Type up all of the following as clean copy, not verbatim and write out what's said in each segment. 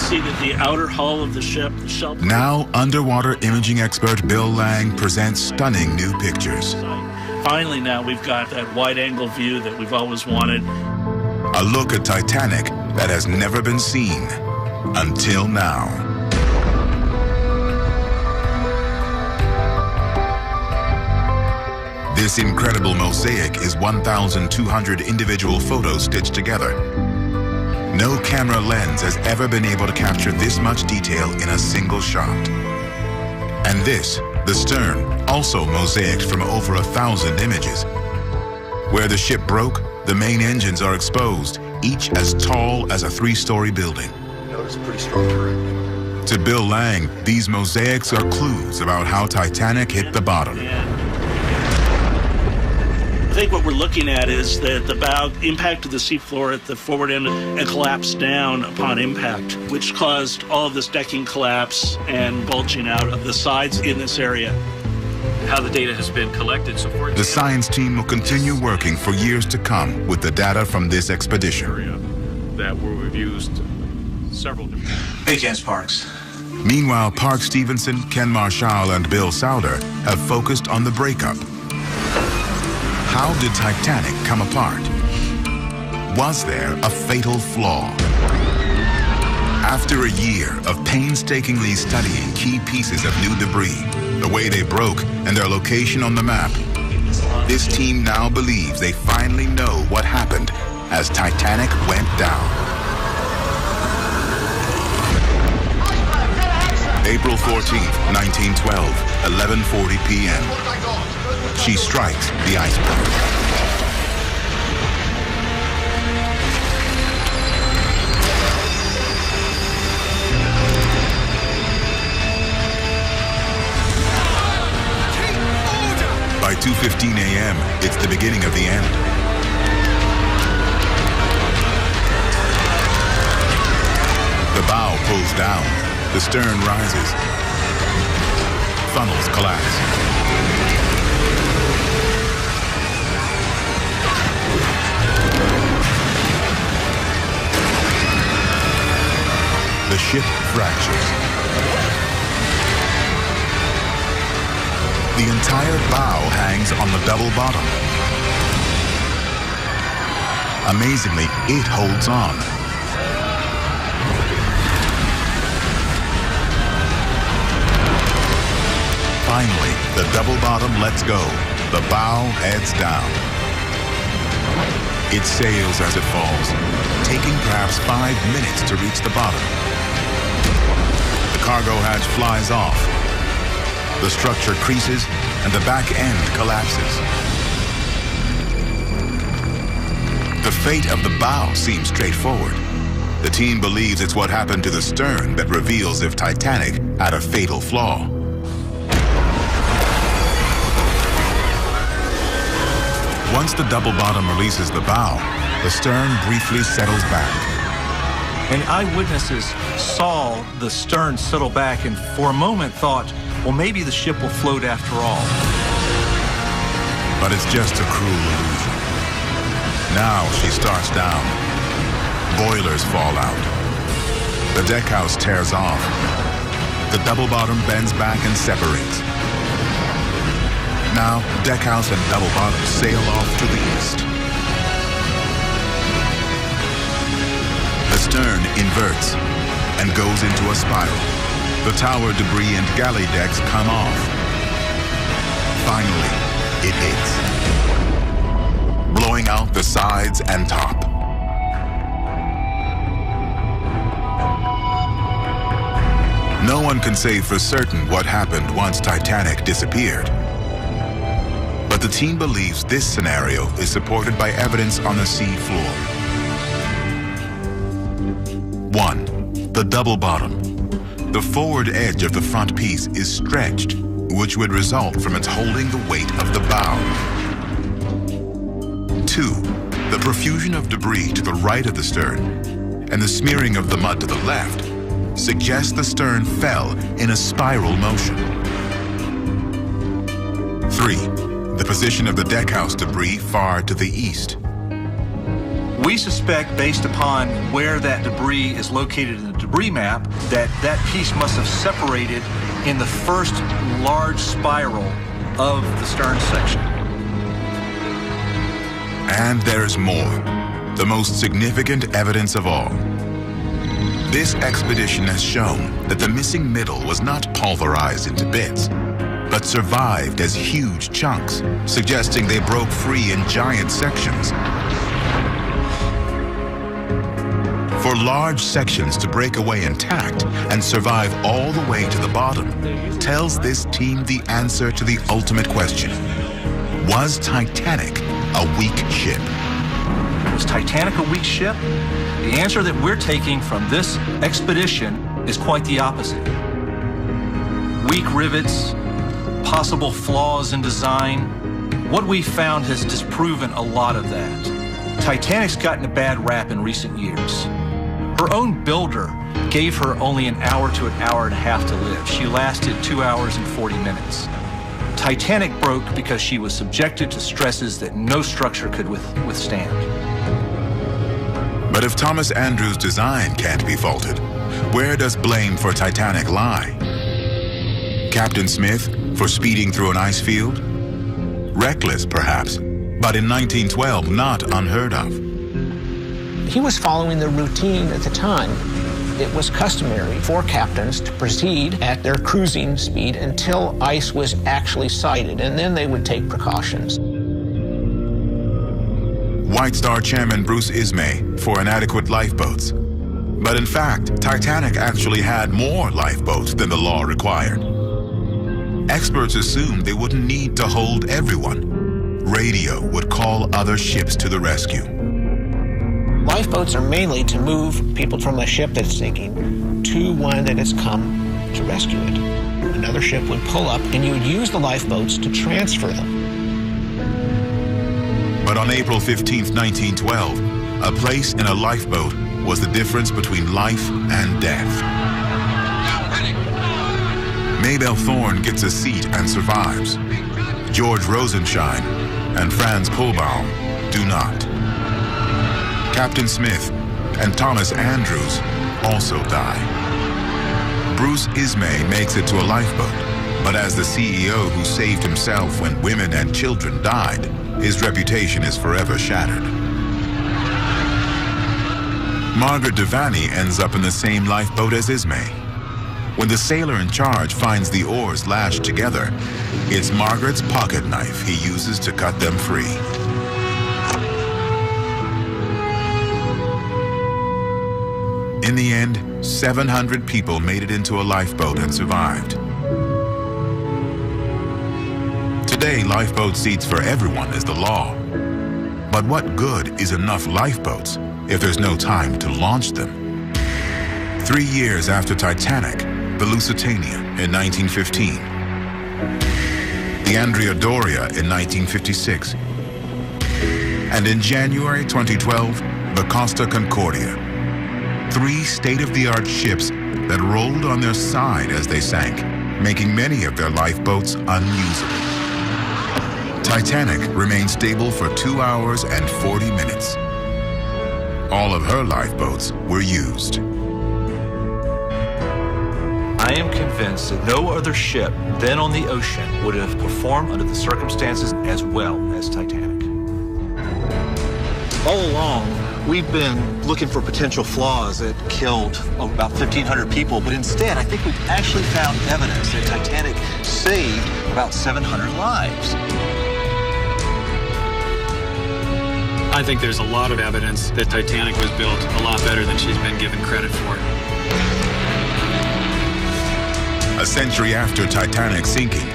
see that the outer hull of the ship, the shell... Now, underwater imaging expert Bill Lang presents stunning new pictures. Finally, now we've got that wide-angle view that we've always wanted. A look at Titanic that has never been seen until now. This incredible mosaic is 1,200 individual photos stitched together. No camera lens has ever been able to capture this much detail in a single shot. And this, the stern, also mosaiced from over 1,000 images. Where the ship broke, the main engines are exposed, each as tall as a 3-story building. Notice pretty strong current. To Bill Lang, these mosaics are clues about how Titanic hit the bottom. I think what we're looking at is that the bow impacted the seafloor at the forward end and collapsed down upon impact, which caused all of this decking collapse and bulging out of the sides in this area. How the data has been collected so far. The science team will continue working for years to come with the data from this expedition. That we've used several different... Hey, Jens Parks. Meanwhile, Park Stevenson, Ken Marshall, and Bill Sauder have focused on the breakup. How did Titanic come apart? Was there a fatal flaw? After a year of painstakingly studying key pieces of new debris, the way they broke, and their location on the map, this team now believes they finally know what happened as Titanic went down. April 14th, 1912, 11:40 p.m. She strikes the iceberg. By 2:15 a.m., it's the beginning of the end. The bow pulls down. The stern rises. Funnels collapse. The ship fractures. The entire bow hangs on the double bottom. Amazingly, it holds on. Finally, the double bottom lets go. The bow heads down. It sails as it falls, taking perhaps 5 minutes to reach the bottom. The cargo hatch flies off. The structure creases and the back end collapses. The fate of the bow seems straightforward. The team believes it's what happened to the stern that reveals if Titanic had a fatal flaw. Once the double bottom releases the bow, the stern briefly settles back. And eyewitnesses saw the stern settle back and for a moment thought, well, maybe the ship will float after all. But it's just a cruel illusion. Now she starts down. Boilers fall out. The deckhouse tears off. The double bottom bends back and separates. Now, deckhouse and double bottom sail off to the east. The stern inverts and goes into a spiral. The tower debris and galley decks come off. Finally, it hits, blowing out the sides and top. No one can say for certain what happened once Titanic disappeared. But the team believes this scenario is supported by evidence on the sea floor. 1. The double bottom. The forward edge of the front piece is stretched, which would result from its holding the weight of the bow. 2. The profusion of debris to the right of the stern and the smearing of the mud to the left suggests the stern fell in a spiral motion. 3. The position of the deckhouse debris far to the east. We suspect, based upon where that debris is located in the debris map, that that piece must have separated in the first large spiral of the stern section. And there's more, the most significant evidence of all. This expedition has shown that the missing middle was not pulverized into bits, but survived as huge chunks, suggesting they broke free in giant sections. For large sections to break away intact and survive all the way to the bottom tells this team the answer to the ultimate question. Was Titanic a weak ship? Was Titanic a weak ship? The answer that we're taking from this expedition is quite the opposite. Weak rivets, possible flaws in design. What we found has disproven a lot of that. Titanic's gotten a bad rap in recent years. Her own builder gave her only an hour to an hour and a half to live. She lasted 2 hours and 40 minutes. Titanic broke because she was subjected to stresses that no structure could withstand. But if Thomas Andrews' design can't be faulted, where does blame for Titanic lie? Captain Smith for speeding through an ice field? Reckless, perhaps, but in 1912, not unheard of. He was following the routine at the time. It was customary for captains to proceed at their cruising speed until ice was actually sighted, and then they would take precautions. White Star Chairman Bruce Ismay for inadequate lifeboats. But in fact, Titanic actually had more lifeboats than the law required. Experts assumed they wouldn't need to hold everyone. Radio would call other ships to the rescue. Lifeboats are mainly to move people from a ship that's sinking to one that has come to rescue it. Another ship would pull up, and you would use the lifeboats to transfer them. But on April 15, 1912, a place in a lifeboat was the difference between life and death. Maybelle Thorne gets a seat and survives. George Rosenshine and Franz Kohlbaum do not. Captain Smith and Thomas Andrews also die. Bruce Ismay makes it to a lifeboat, but as the CEO who saved himself when women and children died, his reputation is forever shattered. Margaret Devaney ends up in the same lifeboat as Ismay. When the sailor in charge finds the oars lashed together, it's Margaret's pocket knife he uses to cut them free. In the end, 700 people made it into a lifeboat and survived. Today, lifeboat seats for everyone is the law. But what good is enough lifeboats if there's no time to launch them? 3 years after Titanic, the Lusitania in 1915, the Andrea Doria in 1956, and in January 2012, the Costa Concordia. 3 state-of-the-art ships that rolled on their side as they sank, making many of their lifeboats unusable. Titanic remained stable for 2 hours and 40 minutes. All of her lifeboats were used. I am convinced that no other ship then on the ocean would have performed under the circumstances as well as Titanic. All along, we've been looking for potential flaws that killed about 1,500 people, but instead, I think we've actually found evidence that Titanic saved about 700 lives. I think there's a lot of evidence that Titanic was built a lot better than she's been given credit for. A century after Titanic's sinking,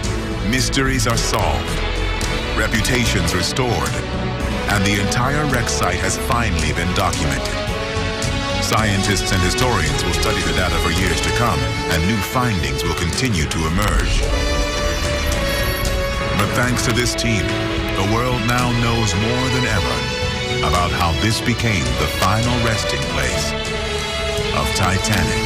mysteries are solved, reputations restored, and the entire wreck site has finally been documented. Scientists and historians will study the data for years to come, and new findings will continue to emerge. But thanks to this team, the world now knows more than ever about how this became the final resting place of Titanic.